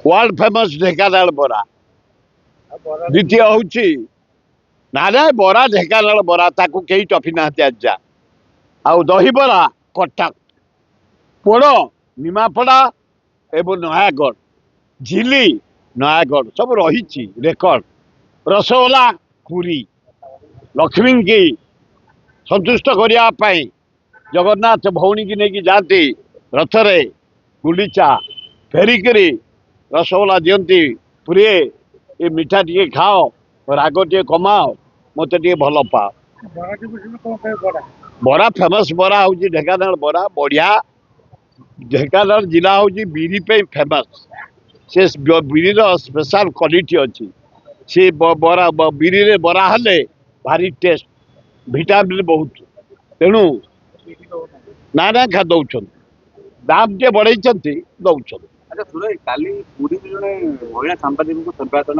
World famous ढेकानाल बरा द्वितीय हूँ ना ना बरा ढेकानाल बरा ताकू कई टफी ना जा आउ दहीबरा कटक पोड़ निमापड़ा एवं नयागढ़ झिली नयागढ़ सब रही रेकर्ड रसगोला पुरी लक्ष्मी की संतुष्ट करने जगन्नाथ भौणी की लेकिन जाती रथरे गुंडीचा फेरिकी रसगोला दियंती पुरी ये मिठा टे खाओ राग टे कमाओ मत टे भल पाओ बरा फेमस बरा हूँ ढेकानाल बरा बढ़िया ढेकानाल जिला हूँ बिरी पे फेमस से बिरी स्पेशल क्वालिटी अच्छी से बरा बिरी रे बरा हेले भारी टेस्ट विटामिन बहुत तेणु ना ना खा दौरान दाम टे बढ़ाई दौरान। अच्छा सुरे काली पुरी जड़े महिला सांबादिक को निर्वाचन